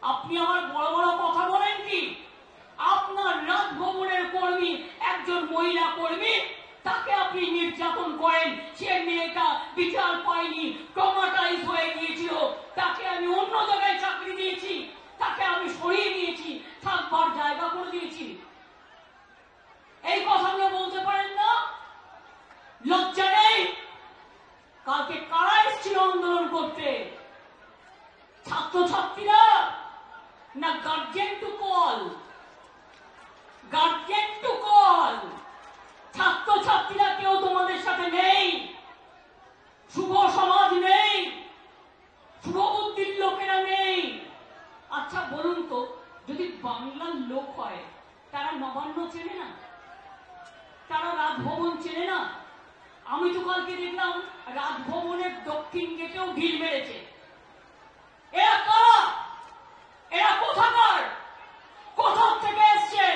আপনি আমার বড় বড় কথা বলেন কি? আপনার রাজভবনের কর্মী, একজন মহিলা কর্মী, তাকে আপনি নির্যাতন করেন, সে মেয়েটা বিচার পায়নি, ট্রমাটাইজ হয়ে গিয়েছিল, তাকে আমি অন্য জায়গায় চাকরি দিয়েছি, তাকে আমি সরিয়ে দিয়েছি, থাকবার জায়গা করে দিয়েছি। এই কথাগুলো বলতে পারেন না? লজ্জা নেই? কালকে কারা এসেছিল আন্দোলন করতে? ছাত্রছাত্রীরা না guardian to call? Guardian to call. ছাত্রছাত্রীরা কেউ তোমাদের সাথে নেই, শুভ সমাজ নেই, শুভ বুদ্ধির লোকেরা নেই। আচ্ছা বলুন তো, যদি বাংলার লোক হয় তারা নবান্ন চেনে না? তারা রাজভবন চেনে না? আমি তো কালকে দেখলাম রাজভবনের দক্ষিণ গেটেও ঢিল মেরেছে। এরা কারা? এরা কোথাকার? কোথা থেকে এসছে?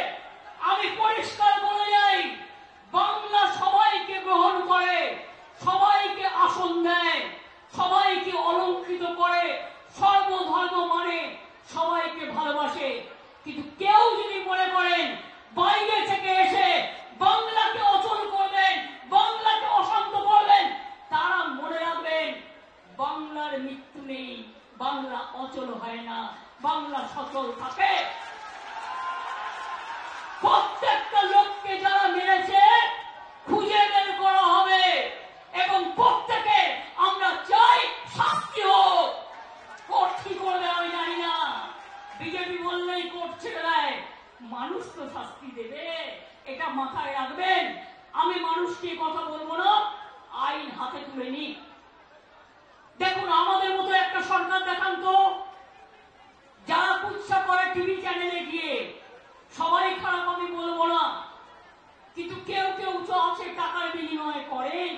আমি পরিষ্কার বলে যাই, বাংলা সবাইকে গ্রহণ করে, সবাইকে আসন দেয়, সবাইকে অলঙ্কৃত করে, সর্বধর্ম মানে, সবাইকে ভালোবাসে। কিন্তু কেউ যদি মনে করেন বাইরে থেকে এসে বাংলাকে অচল করবেন, বাংলাকে অশান্ত করবেন, তারা মনে রাখবেন বাংলার মৃত্যু নেই, বাংলা অচল হয় না, বাংলা সচল থাকে। প্রত্যেকটা লোককে যারা মেরেছে খুঁজে বের করা হবে এবং প্রত্যেকে আমরা চাই শাস্তি হোক। কোর্ট কি করবে আমি জানি না, বিজেপি বললেই কোর্ট ছেড়ে দেয়, মানুষ তো শাস্তি দেবে, এটা মাথায় রাখবেন। আমি মানুষকে কথা বলবো না, আইন হাতে তুলে নি। দেখুন আমাদের মতো একটা সরকার দেখান তো, যারা কুৎসা করে টিভি চ্যানেলে গিয়ে, সবাই খারাপ আমি বলবো না, কিন্তু কেউ কেউ তো আছে টাকার বিনিময়ে করেন,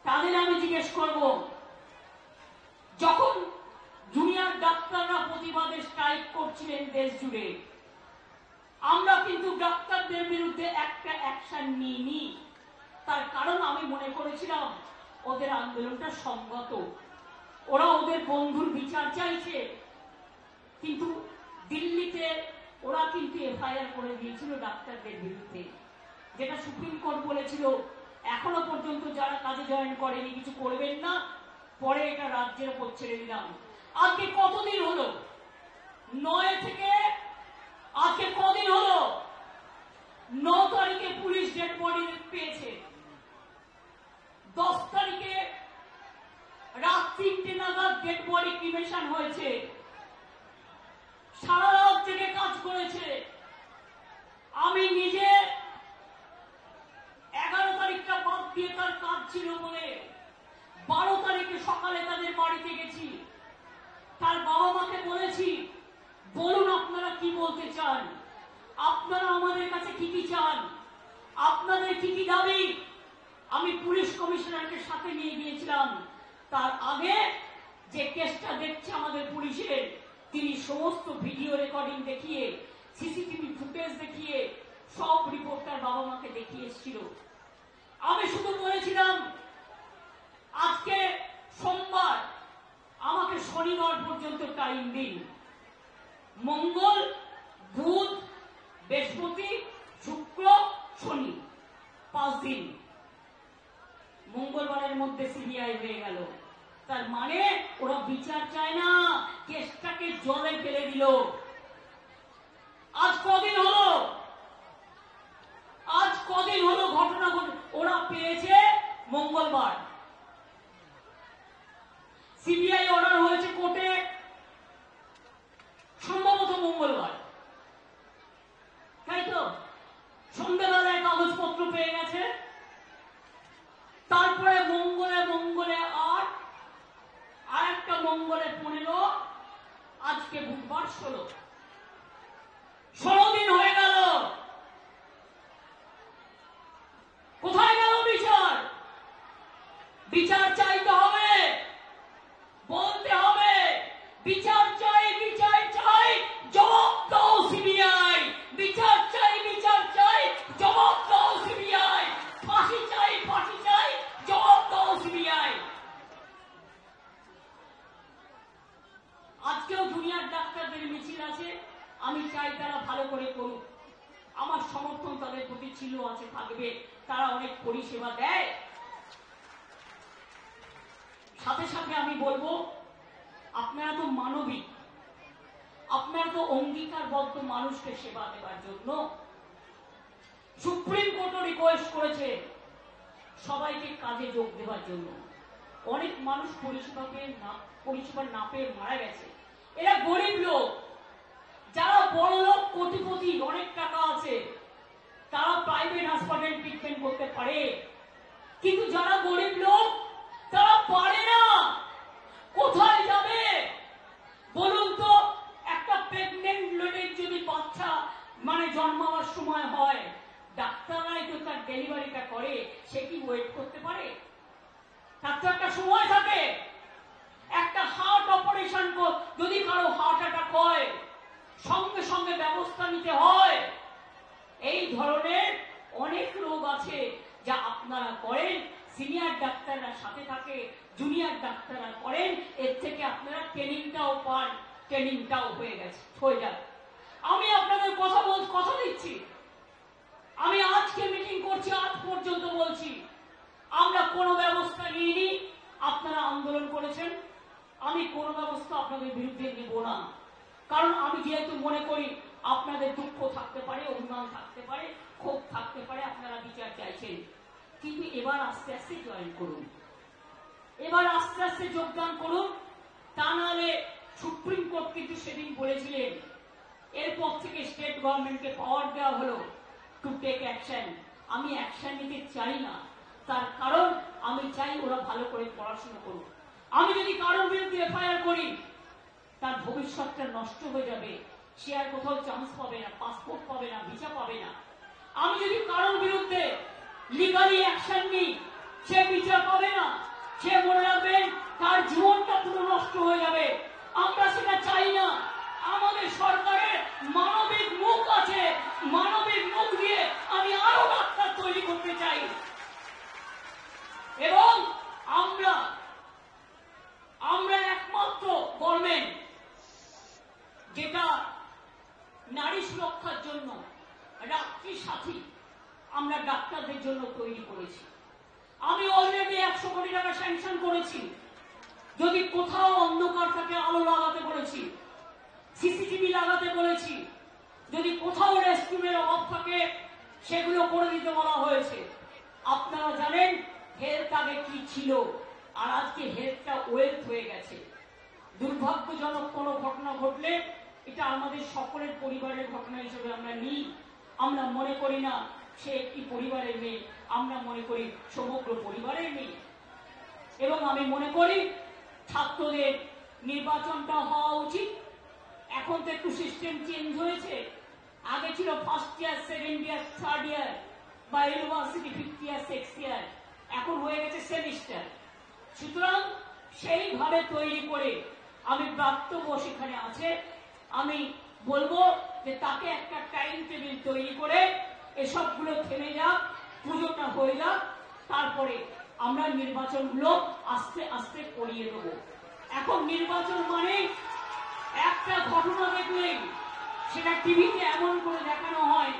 তাদের আমি জিজ্ঞেস করব, যখন জুনিয়র ডাক্তাররা প্রতিবাদে স্ট্রাইক করছিলেন দেশ জুড়ে, আমরা কিন্তু ডাক্তারদের বিরুদ্ধে একটা অ্যাকশন নিইনি। তার কারণ আমি মনে করেছিলাম ওদের আন্দোলনটা সংগত, ওরা ওদের বন্ধুর বিচার চাইছে। কিন্তু দিল্লিতে ওরা কিন্তু এফআইআর করে দিয়েছিল ডাক্তারদের বিরুদ্ধে, যেটা সুপ্রিম কোর্ট বলেছিল এখনো পর্যন্ত যারা কাজে জয়েন করেনি কিছু করবেন না, পরে এটা রাজ্যের উপর ছেড়ে দিলাম। আজকে কতদিন হলো? 9 থেকে আজকে কদিন হলো? 9 তারিখে পুলিশ ডেড বডি পেয়েছে, 10 তারিখে রাত 3টে নাগাদ ডেড বডি ক্রিমেশন হয়েছে, সারা রাত জেগে কাজ করেছে। আমি নিজে 11 তারিখটা বাদ দিয়ে তার কাজ ছিল বলে 12 তারিখে সকালে তাদের বাড়িতে গেছি, তার বাবা মাকে বলেছি বলুন আপনারা কি বলতে চান, আপনারা আমাদের কাছে কি কি চান, আপনাদের কি কি দাবি। আমি পুলিশ কমিশনারকে সাথে নিয়ে গিয়েছিলাম। তার আগে যে কেসটা দেখছে আমাদের পুলিশের, তিনি সমস্ত ভিডিও রেকর্ডিং দেখিয়ে, সিসিটিভি ফুটেজ দেখিয়ে সব রিপোর্ট তার বাবা মাকে দেখিয়ে এসেছিল। আমি শুধু বলেছিলাম আজকে সোমবার, আমাকে শনিবার পর্যন্ত টাইম দিন, মঙ্গল, বুধ, বৃহস্পতি, শুক্র, শনি, 5 দিন। মঙ্গলবারের মধ্যে সিবিআই হয়ে গেল, তার মানে ওরা বিচার চায় না, কেসটাকে জলে ফেলে দিল। আজ কদিন হলো? আজ কদিন হলো ঘটনা ঘটে? ওরা পেয়েছে মঙ্গলবার, সিবিআই অর্ডার হয়েছে কোর্টে সম্ভবত মঙ্গলবার, তাই তো? সন্ধ্যাবেলায় কাগজপত্র পেয়ে গেছে, তারপরে মঙ্গলে আর একটা মঙ্গলে 15, আজকে বুধবার 16 দিন হয়ে গেল। কোথায় গেল বিচার? বিচার চাইতে হবে, বলতে হবে বিচার চাই, বিচার চাই, জবাব দাও সিবিআই, বিচার চাই, বিচার চাই, জবাব দাও সিবিআই, ফাঁসি চাই, ফাঁসি চাই, জবাব দাও সিবিআই। আজকেও জুনিয়র ডাক্তারদের আছে, আমি চাই তারা ভালো করে করুক। আমার সমর্থন তাদের প্রতি ছিল, আছে, থাকবে। তারা অনেক পরিষেবা দেয়। সাথে সাথে আমি বলবো, আপনারা তো মানবিক, আপনারা তো অঙ্গীকারবদ্ধ মানুষকে সেবা দেওয়ার জন্য। সুপ্রিম কোর্টও রিকোয়েস্ট করেছে সবাইকে কাজে যোগ দেওয়ার জন্য। অনেক মানুষ পরিষেবা না পেয়ে মারা গেছে। এরা গরিব লোক, যারা বড় লোক, কোটিপতি, অনেক টাকা আছে, তারা প্রাইভেট হাসপাতালে ট্রিটমেন্ট করতে পারে, কিন্তু যারা গরিব লোক তারা পারে না। কোথায় যাবে বলুন তো? একটা প্রেগনেন্ট লেডির যদি বাচ্চা জন্মাবার সময় হয়, ডাক্তাররাই তো তার ডেলিভারিটা করে, সে কি ওয়েট করতে পারে? তার তো একটা সময় থাকে। একটা হার্ট অপারেশন যদি কারো হার্ট অ্যাটাক হয়, সঙ্গে সঙ্গে ব্যবস্থা নিতে হয়। এই ধরনের অনেক রোগ আছে যা আপনারা করেন, সিনিয়র ডাক্তাররা সাথে থাকে, জুনিয়র ডাক্তাররা করেন, এর থেকে আপনারা ট্রেনিংটাও পান, ট্রেনিংটাও হয়ে যাবে। আমি আপনাদের কথা দিচ্ছি, আমি আজকে মিটিং করছি, আজ পর্যন্ত বলছি, আমরা কোনো ব্যবস্থা নিইনি। আপনারা আন্দোলন করেছেন, আমি কোনো ব্যবস্থা আপনাদের বিরুদ্ধে নেব না। কারণ আমি যেহেতু মনে করি আপনাদের দুঃখ থাকতে পারে, অভিমান থাকতে পারে, ক্ষোভ থাকতে পারে, আপনারা বিচার চাইছেন, কিন্তু এবার আস্তে আস্তে জয়েন করুন, এবার আস্তে আস্তে যোগদান করুন। তা নাহলে সুপ্রিম কোর্ট কিন্তু সেদিন বলেছিলেন, এরপর থেকে স্টেট গভর্নমেন্টকে পাওয়ার দেওয়া হলো টু টেক অ্যাকশন। আমি অ্যাকশন নিতে চাই না, তার কারণ আমি চাই ওরা ভালো করে পড়াশোনা করুক। আমি যদি কারোর বিরুদ্ধে এফআইআর করি, তার ভবিষ্যৎটা নষ্ট হয়ে যাবে, সে আর কোথাও চান্স পাবে না, পাসপোর্ট পাবে না, ভিসা পাবে না। আমি যদি কারোর বিরুদ্ধে লিগালি অ্যাকশন নিই, সে বিচার পাবে না, সে মনে রাখবেন তার জীবনটা পুরো নষ্ট হয়ে যাবে। আমরা সেটা চাই না। আমাদের সরকারের মানবিক মুখ আছে, মানবিক মুখ দিয়ে আমি আরো ডাক্তার তৈরি করতে চাই। এবং আমরা একমাত্র গভর্নমেন্ট যেটা নারী সুরক্ষার জন্য রাত্রি সাথী আমরা ডাক্তারদের জন্য তৈরি করেছি। আমি অলরেডি 100 কোটি টাকা স্যাংশন করেছি। যদি কোথাও অন্ধকার থাকে আলো লাগাতে বলেছি, সিসিটিভি লাগাতে বলেছি, যদি কোথাও রেস্টরুমের অভাব থাকে সেগুলো করে দিতে বলা হয়েছে। আপনারা জানেন হেলথ আগে কি ছিল, আর আজকে হেলথটা ওয়েলথ হয়ে গেছে। দুর্ভাগ্যজনক কোনো ঘটনা ঘটলে এটা আমাদের সকলের পরিবারের ঘটনা হিসেবে আমরা নিই। আমরা মনে করি না সে একটি পরিবারের মেয়ে, আমরা মনে করি সমগ্র পরিবারের মেয়ে। এবং আমি মনে করি ছাত্রদের নির্বাচনটা হওয়া উচিত। এখন তো একটু সিস্টেম চেঞ্জ হয়েছে। আগে ছিল first year, second year, third year, বা university fifth year, sixth year, এখন হয়ে গেছে সেমিস্টার। সুতরাং সেইভাবে তৈরি করে আমি প্রাপ্তব সেখানে আছে, আমি বলবো যে তাকে একটা টাইম টেবিল তৈরি করে এসবগুলো থেমে যাক, পুজোটা হয়ে যাক, তারপরে আমরা নির্বাচনগুলো আস্তে আস্তে করিয়ে দেব। এখন নির্বাচন মানে একটা ঘটনা দেখলেই সেটা টিভিতে এমন করে দেখানো হয়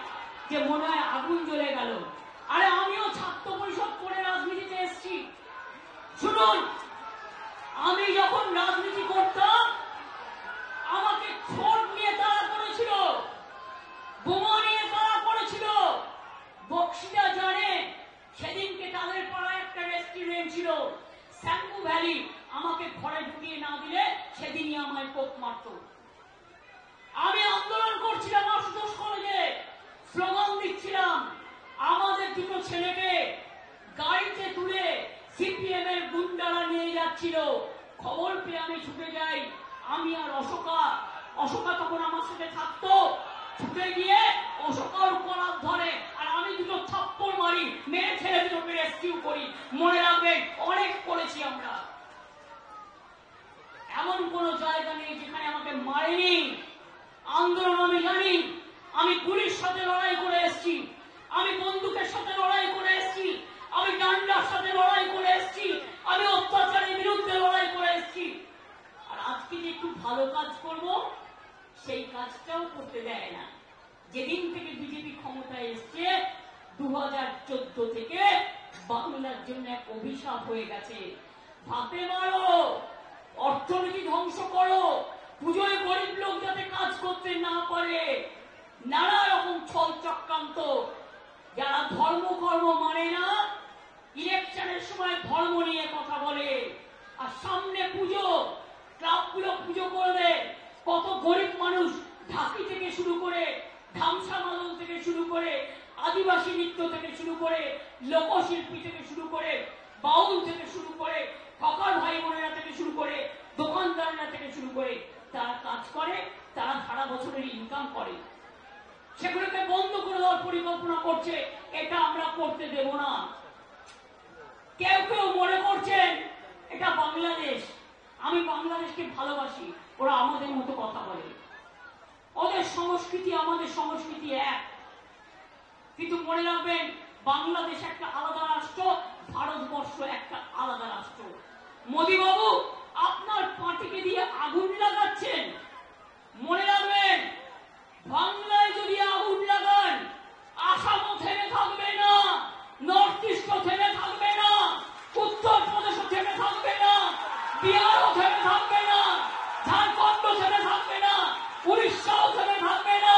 যে মনে হয় আগুন জ্বলে গেল। আরে আমিও ছাত্র পরিষদ করে রাজনীতিতে এসেছি। শুনুন, আমি যখন রাজনীতি করতাম আমাকে ছোট নিয়ে তাড়া করেছিল, বোমা নিয়ে তাড়া করেছিল। বক্সিটা জানে, সেদিনকে তাদের পাড়ায় একটা রেস্টুরেন্ট ছিল স্যাম্পু ভ্যালি, আমাকে ঘরে ঢুকিয়ে না দিলে সেদিনই আমায় কোপ মারত। আমি আন্দোলন করছিলাম আশুতোষ কলেজে, স্লোগান দিচ্ছিলাম। আমাদের দুটো ছেলেকে গাড়িতে তুলে সিপিএম এর গুন্ডারা নিয়ে যাচ্ছিল। খবর পেয়ে আমি ছুটে যাই, আমি আর অশোকা তখন আমার সাথে থাকতো। ছুটে গিয়ে অশোকার কলার ধরে আর আমি দুটো থাপ্পড় মারি, মেরে ছেলে দুটোকে রেস্কিউ করি। মনে রাখবে অনেক করেছি আমরা। এমন কোন জায়গা নেই যেখানে আমাকে মারেনি। আন্দোলন আমি জানি, আমি পুলিশ সাথে লড়াই করে এসেছি, আমি বন্দুকের সাথে লড়াই করে এসেছি, আমি ডান্ডার সাথে লড়াই করে এসেছি, আমি অত্যাচারের বিরুদ্ধে লড়াই করে এসেছি। আর আজকে যে একটু ভালো কাজ করব সেই কাজটাও করতে দেয় না। যেদিন থেকে বিজেপি ক্ষমতায় এসছে 2014 থেকে বাংলার জন্য এক অভিশাপ হয়ে গেছে। ভাতে মারো, অর্থনীতি ধ্বংস করো, পুজোয় গরিব লোক যাতে কাজ করতে না পারে, নানা রকম ছল চক্রান্ত। যারা ধর্ম কর্ম মানে না, ইলেকশনের সময় ধর্ম নিয়ে কথা বলে, আর সামনে পুজো, ক্লাবগুলো পুজো করবে, কত গরিব মানুষ ঢাকি থেকে শুরু করে, ধামসা মাদল থেকে শুরু করে, আদিবাসী নৃত্য থেকে শুরু করে, লোকশিল্পী থেকে শুরু করে, বাউল থেকে শুরু করে, হকার ভাই বোনেরা থেকে শুরু করে, দোকানদাররা থেকে শুরু করে, তারা কাজ করে, তারা সারা বছরের ইনকাম করে। সেগুলোকে বন্ধ করে দেওয়ার পরিকল্পনা করছে। এটা আমরা করতে দেব না। কেউ কেউ মনে করছেন এটা বাংলাদেশ, আমি বাংলাদেশকে ভালোবাসি, ওরা আমাদের মতো কথা বলে, ওদের সংস্কৃতি আমাদের সংস্কৃতি এক। কিন্তু মনে রাখবেন, বাংলাদেশ একটা আলাদা রাষ্ট্র, ভারতবর্ষ একটা আলাদা রাষ্ট্র। মোদী বাবু আপনার পার্টিকে দিয়ে আগুন লাগাচ্ছেন। মনে রাখবেন, বাংলায় যদি আগুন লাগান, আসামও থেমে থাকবে না, নর্থ ইস্টও থেমে থাকবে না, উত্তরপ্রদেশও থেমে থাকবে না, বিহারও থেমে থাকবে না, ঝাড়খণ্ডও থেমে থাকবে না, উড়িষ্যাও থেমে থাকবে না,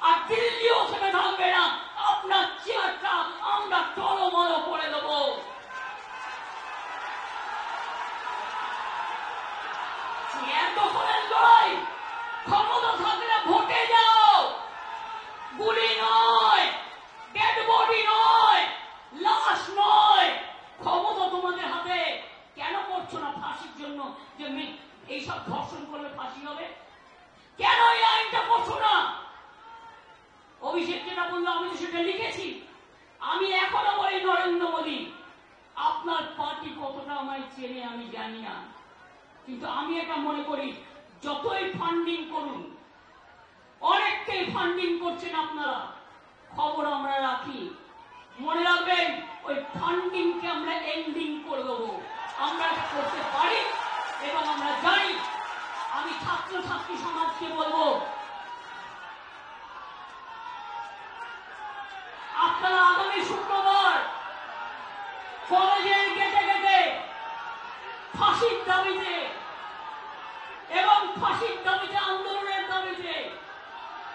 আর দিল্লিও থেমে থাকবে না। আপনার চেয়ারটা আমরা টলমল করে দেব। চেয়ার দখলের লড়াই, ক্ষমতা থাকলে ভোটে যাও, গুলি নয়, ডেড বডি নয়, লাশ নয়, ক্ষমতা তোমাদের হাতে। কেন করছো না ফাঁসির জন্য, যে এইসব ধর্ষণ করলে ফাঁসি হবে? কেন এই আইনটা করছো না? অভিষেক যেটা বললো, আমি তো সেটা লিখেছি। আমি এখনো বলি, নরেন্দ্র মোদী আপনার পার্টি কতটা আমায় চেনে আমি জানি না, কিন্তু আমি এটা মনে করি, যতই ফান্ডিং করুন, অনেককেই ফান্ডিং করছেন আপনারা, খবর আমরা রাখি। মনে রাখবেন, ওই ফান্ডিংকে আমরা এন্ডিং করে দেবো। আমরা এটা করতে পারি এবং আমরা জানি। আমি ছাত্রছাত্রী সমাজকে বলবো, আপনারা আগামী শুক্রবার কলেজের গেটে গেটে ফাঁসির দাবিতে এবং ফাঁসির দাবিতে, আন্দোলনের দাবিতে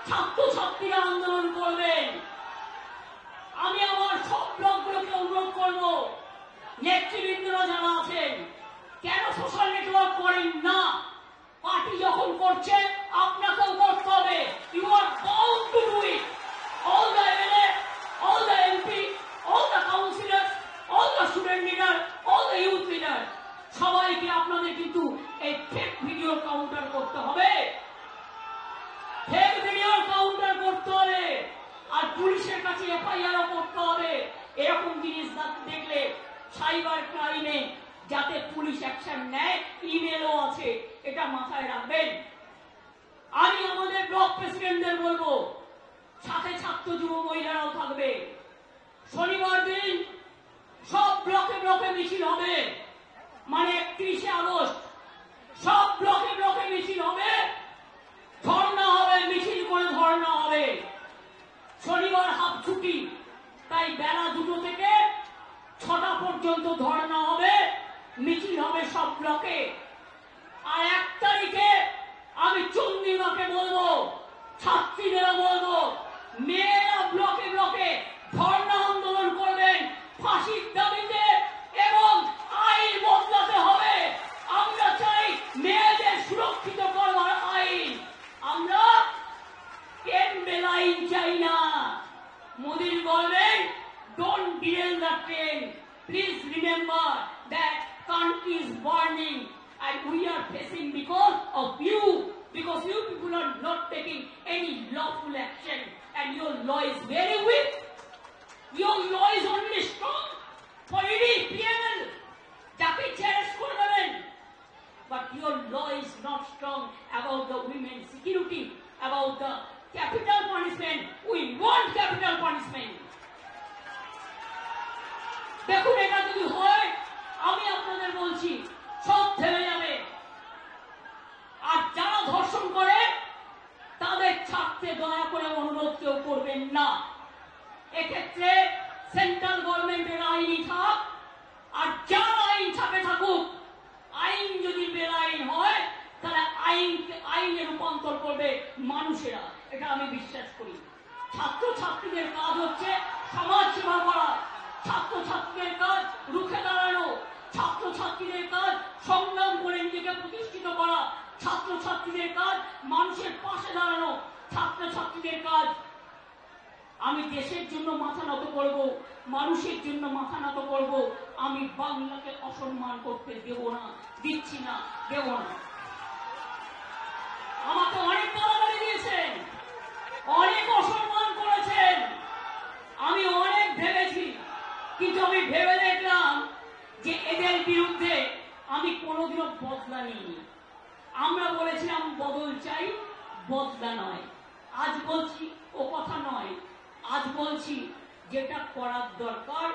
ছাত্রছাত্রীরা আন্দোলন করবেন। আমি আমার সব ব্লকগুলোকে অনুরোধ করব, নেতৃবৃন্দরা যারা আছেন, কেন সোশ্যাল নেটওয়ার্ক করেন না? পার্টি যখন করছে আপনাকেও করতে হবে। You are bound to do it. All the MLA, all the MP, all the councillors, all the student leader, all the youth leader, সবাইকে আপনাদের কিন্তু এই ফেক ভিডিও কাউন্টার করতে হবে, ফেক ভিডিও কাউন্টার করতে হবে, আর পুলিশের কাছে এফআইআরও করতে হবে। এরকম জিনিস দেখলে সাইবার ক্রাইমে যাতে পুলিশ অ্যাকশন নেয়, ইমেলও আছে, এটা মাথায় রাখবেন। আমি আমাদের ব্লক প্রেসিডেন্টদের বলবো, সাথে ছাত্র যুব মহিলারাও থাকবে। শনিবার দিন সব ব্লকে ব্লকে মিছিল হবে, মানে 31শে আগস্ট সব ব্লকে ব্লকে মিছিল হবে, ধর্ণা হবে, মিছিল করে ধর্ণা হবে। শনিবার হাফ ছুটি, তাই বেলা 2টো থেকে 6টা পর্যন্ত ধর্ণা হবে, মিছিল হবে সব ব্লকে। আর 1 তারিখে আমি চন্দ্রিমাকে বলবো, ছাত্রীদেরা বলবো, মেয়েরা ব্লকে ব্লকে ধর্ণা আন্দোলন করবেন ফাঁসির দাবিতে, এবং আইন বদলাতে হবে। আমরা চাই মেয়েদের সুরক্ষিত করবার আইন, আমরা ট্রেন আইন চাই না। মোদীর বলবেন, don't derail the train, please remember that country is burning and we are facing because of you, because you people are not taking any lawful action and your law is very weak. Your law is only strong for ED, PML, যাকে challenge করে দেবেন, but your law is not strong about the women's security, about the capital punishment. We want capital punishment. দেখুন, এটা যদি হয়, আমি আপনাদের বলছি, সব থেমে যাবে। আর যারা ধর্ষণ করে দয়া করে অনুরোধ কেউ করবেন না। এক্ষেত্রে সেন্ট্রাল গভর্নমেন্টের আইনই থাক, আর যার আইন থাকে থাকুক, আইন যদি বেআইন হয় তাহলে আইনে রূপান্তর করবে মানুষেরা, এটা আমি বিশ্বাস করি। ছাত্রছাত্রীদের কাজ হচ্ছে সমাজ সেবা করা, ছাত্রছাত্রীদের কাজ রুখে দাঁড়ানো, ছাত্রছাত্রীদের কাজ সংগ্রাম করে নিজেকে প্রতিষ্ঠিত করা, ছাত্রছাত্রীদের কাজ মানুষের পাশে দাঁড়ানো, ছাত্রছাত্রীদের কাজ আমি দেশের জন্য মাথা নত করব, মানুষের জন্য মাথা নত করব। আমি বাংলাকে অসম্মান করতে দেব না, দিচ্ছি না, দেব না। আমাকে অনেক গালাগালি দিয়েছেন, অনেক অসম্মান করেছেন, আমি অনেক ভেবেছি, কিন্তু আমি ভেবে দেখলাম যে এদের বিরুদ্ধে আমি কোনোদিনও বদলা নিইনি। আমরা বলেছিলাম বদল চাই, বদলা নয়। আজ বলছি ও কথা নয়, আজ বলছি যেটা করার দরকার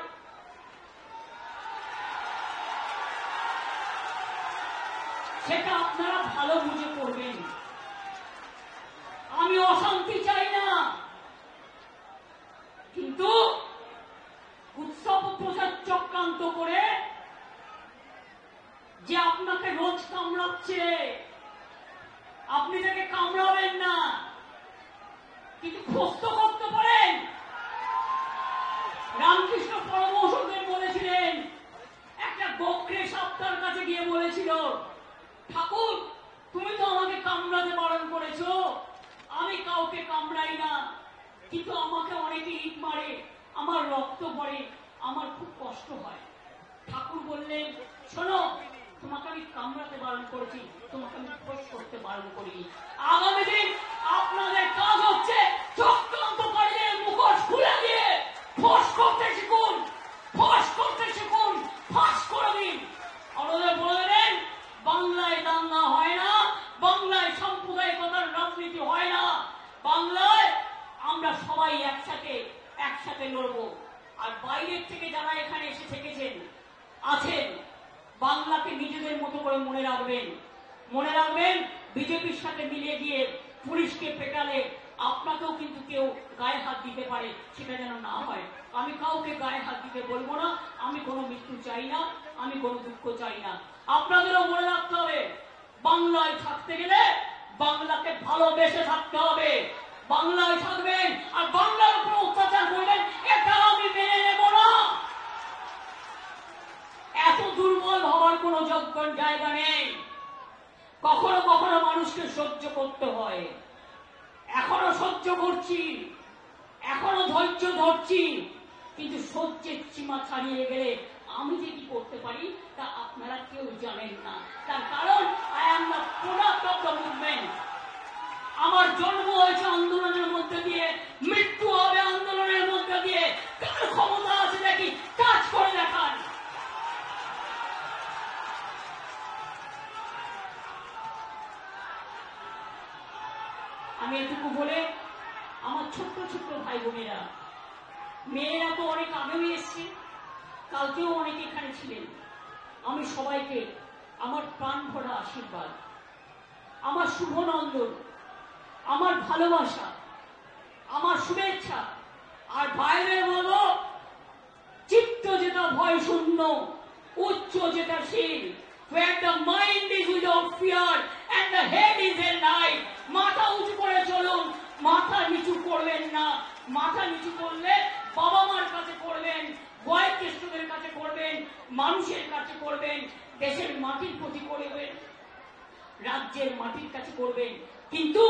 সেটা আপনারা ভালো বুঝে করবেন। আমি অশান্তি চাই না, কিন্তু উৎসব প্রচার চক্রান্ত করে যে আপনাকে রোজ কামড়াচ্ছে, আপনি তাকে কামড়াবেন না, কিন্তু খোস্ত করতে পারেন। রামকৃষ্ণ পরমহংসদেব বলেছিলেন, একটা গোখরে সাপ তার কাছে গিয়ে বলেছিল, ঠাকুর তুমি তো আমাকে কামড়াতে বারণ করেছো, আমি কাউকে কামড়াই না, কিন্তু আমাকে অনেকে ইট মারে, আমার রক্ত পড়ে, আমার খুব কষ্ট হয়। ঠাকুর বললেন, শোনো, তোমাকে আমি কামড়াতে বারণ করেছি, তোমাকে আমি ফোঁস করতে বারণ করিনি। আগামী দিন আপনাদের কাজ হচ্ছে চক্রান্তকারীদের মুখোশ খুলে দিয়ে ফোঁস করতে শিখুন, ফোঁস করতে শিখুন, ফাঁস করে দিন। আমাদের বলে দেন, বাংলায় দাঙ্গা হয় না, বাংলায় সাম্প্রদায়িকতার রাজনীতি হয় না, বাংলায় আমরা সবাই একসাথে লড়বো। আর বাইরের থেকে যারা এখানে এসে থেকেছেন আছেন, বাংলাকে নিজেদের মতো করে মনে রাখবেন, মনে রাখবেন। বিজেপির সাথে মিলে গিয়ে পুলিশকে পেটালে আপনাকেও কিন্তু কেউ গায়ে হাত দিতে পারে, সেটা যেন না হয়। আমি কাউকে গায়ে হাত দিতে বলবো না, আমি কোনো মৃত্যু চাই না, আমি কোনো দুঃখ চাই না। আপনাদেরও মনে রাখতে হবে, বাংলায় থাকতে গেলে বাংলাকে ভালোবেসে থাকতে হবে। বাংলায় থাকবেন আর বাংলার উপর অত্যাচার করবেন, এটা আমি মেনে নেব না। এত দুর্বল হওয়ার কোনো জায়গা নেই। কখনো কখনো মানুষকে সহ্য করতে হয়, এখনো সহ্য করছি, এখনো ধৈর্য ধরছি, কিন্তু সহ্যের সীমা ছাড়িয়ে গেলে আমি যে কি করতে পারি তা আপনারা কেউ জানেন না। তার কারণ I am the product of the movement. আমার জন্ম হয়েছে আন্দোলনের মধ্যে দিয়ে, মৃত্যু হবে আন্দোলনের মধ্যে দিয়ে। কার ক্ষমতা আছে দেখি কাজ করে দেখান। আমি এটুকু বলে আমার ছোট্ট ছোট্ট ভাই বোনেরা, মেয়েরা তো অনেক আগেও এসছে, কালকেও অনেকে এখানে ছিলেন, আমি সবাইকে আমার প্রাণ ভরা আশীর্বাদ, আমার শুভনন্দন, আমার ভালোবাসা, আমার শুভেচ্ছা। আর ভাইদের বলো, চিত্ত যেটা ভয় শূন্য, উচ্চ যেটা শীল, where the mind is without fear and the head is held high। মাথা উঁচু করে চলুন, মাথা নিচু করবেন না। মাথা নিচু করলে বাবা মার কাছে করবেন, বয়োজ্যেষ্ঠদের কাছে করবেন, মানুষের কাছে করবেন, দেশের মাটির প্রতি করবেন, রাজ্যের মাটির কাছে করবেন, কিন্তু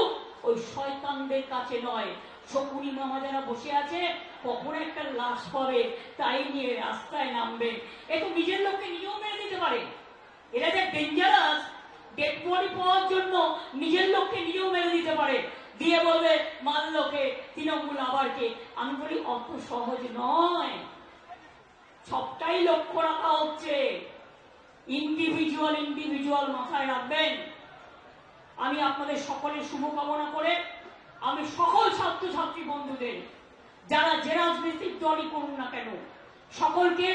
ওই শয়তানদের কাছে নয়। শকুনি মামা যারা বসে আছে, কখন একটা লাশ পাবে তাই নিয়ে রাস্তায় নামবে। এ তো নিজের লোককে নিজেও মেরে দিতে পারে। এরা যে ডেঞ্জারাস, ডেড বডি পাওয়ার জন্য নিজের লোককে নিজেও মেরে দিতে পারে, দিয়ে বলবে মারলোকে তৃণমূল আবারকে। আমি বলি অত সহজ নয়, সবটাই লক্ষ্য রাখা হচ্ছে। ইন্ডিভিজুয়াল মাথায় রাখবেন। আমি আপনাদের সকলের শুভকামনা করে আমি সকল ছাত্রছাত্রী বন্ধুদের, যারা যে রাজনৈতিক দলই করুন না কেন, সকলকে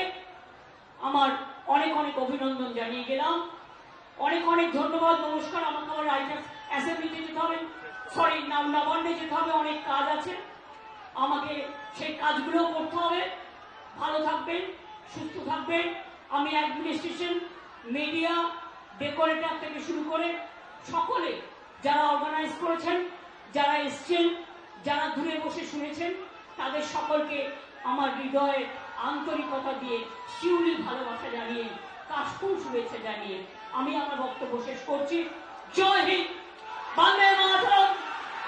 আমার অনেক অনেক অভিনন্দন জানিয়ে গেলাম। অনেক অনেক ধন্যবাদ, নমস্কার। আমাকে আমার রাইটার্স অ্যাসেম্বলিতে যেতে হবে, নবান্নে যেতে হবে, অনেক কাজ আছে, আমাকে সেই কাজগুলো করতে হবে। ভালো থাকবেন, সুস্থ থাকবেন। আমি অ্যাডমিনিস্ট্রেশন, মিডিয়া, ডেকোরেটর থেকে শুরু করে সকলে যারা অর্গানাইজ করেছেন, যারা এসছেন, যারা দূরে বসে শুনেছেন, তাদের সকলকে আমার হৃদয়ে আন্তরিকতা দিয়ে শিউলি ভালোবাসা জানিয়ে, কাশফুল শুভেচ্ছা জানিয়ে আমি আমার বক্তব্য শেষ করছি। জয় হিন্দ, বন্দে মাতরম,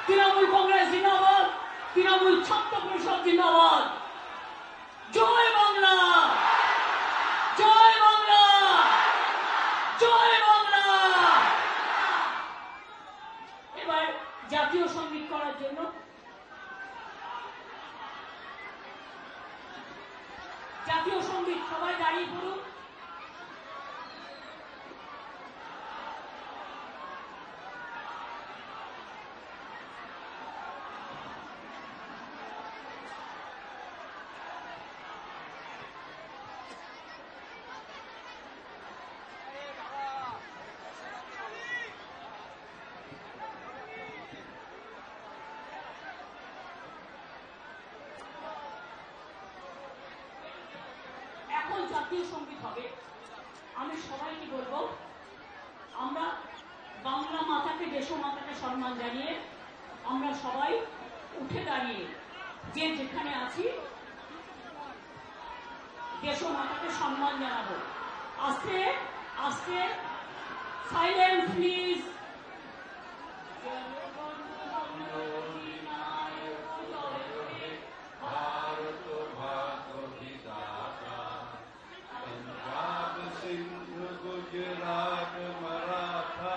তৃণমূল কংগ্রেস জিন্দাবাদ, তৃণমূল ছাত্র পরিষদ জিন্দাবাদ। জয় বাংলা, জয় বাংলা, জয় বাংলা। এবার জাতীয় সঙ্গীত করার জন্য জাতীয় সঙ্গীত সবাই দাঁড়িয়ে পড়ুন। জাতীয় সঙ্গীত হবে। আমি সবাইকে বলবো, আমরা বাংলা মাতাকে, দেশ মাতাকে সম্মান জানিয়ে আমরা সবাই উঠে দাঁড়িয়ে যে যেখানে আছি দেশ মাতাকে সম্মান জানাবো। আস্তে আস্তে, সাইলেন্স প্লিজ। गुजरात मराठा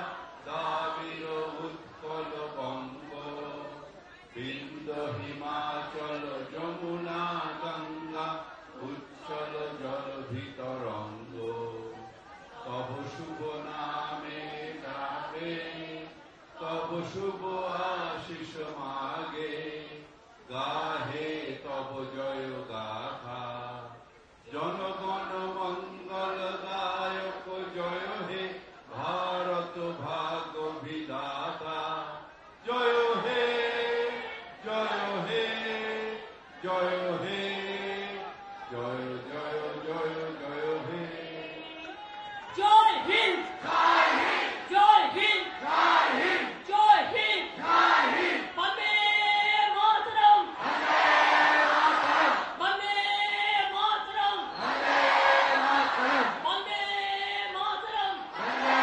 द्राविड़ उत्कल बंग बिंद हिमाचल यमुना गंगा उच्चल जलधित रंग तब शुभ नामे गावे तब शुभ आशीष मागे गाहे तब जय गाथा जनगण मंगल दायक जय हे भारत भाग्य विधाता जय हे जय हे जय हे जय जय जय जय हे जय हिंद, जय हिंद, जय हिंद, जय हिंद, जय हिंद, जय हिंद। वंदे मातरम, वंदे मातरम, वंदे मातरम, वंदे मातरम, वंदे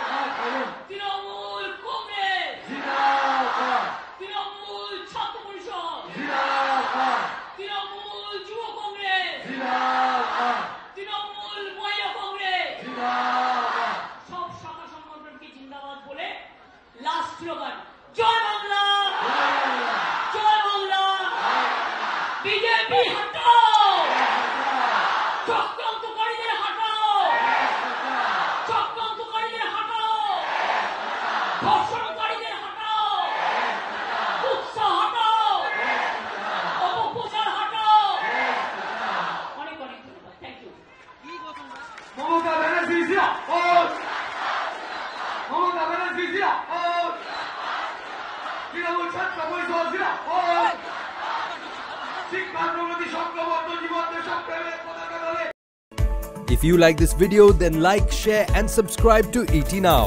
मातरम। तृणमूल कांग्रेस जिंदाबाद, तृणमूल छात्र परिषद जिंदाबाद, तृणमूल युव कांग्रेस जिंदाबाद, तृणमूल महिला कांग्रेस जिंदाबाद। सब शाखा संगठनকে জিন্দাবাদ বলে লাস্ট স্লোগান জয় বাংলা, জয় বাংলা। বিজেপি হটাও, চক্রান্তকারীদের হটাও, চক্রান্তকারীদের হটাও, ধর্ষণকারীদের হটাও, উৎসাহ হটাও, অপপ্রচার হটাও। অনেক অনেক ধন্যবাদ, থ্যাংক ইউ। মমতা ব্যানার্জি জিন্দাবাদ, মমতা ব্যানার্জি জিন্দাবাদ, তৃণমূল ছাত্র পরিষদ জিন্দাবাদ, শিক্ষার প্রগতি সংঘবদ্ধ জীবন দেশপ্রেমের পতাকা দলে। If you like this video, then like, share and subscribe to ET Now.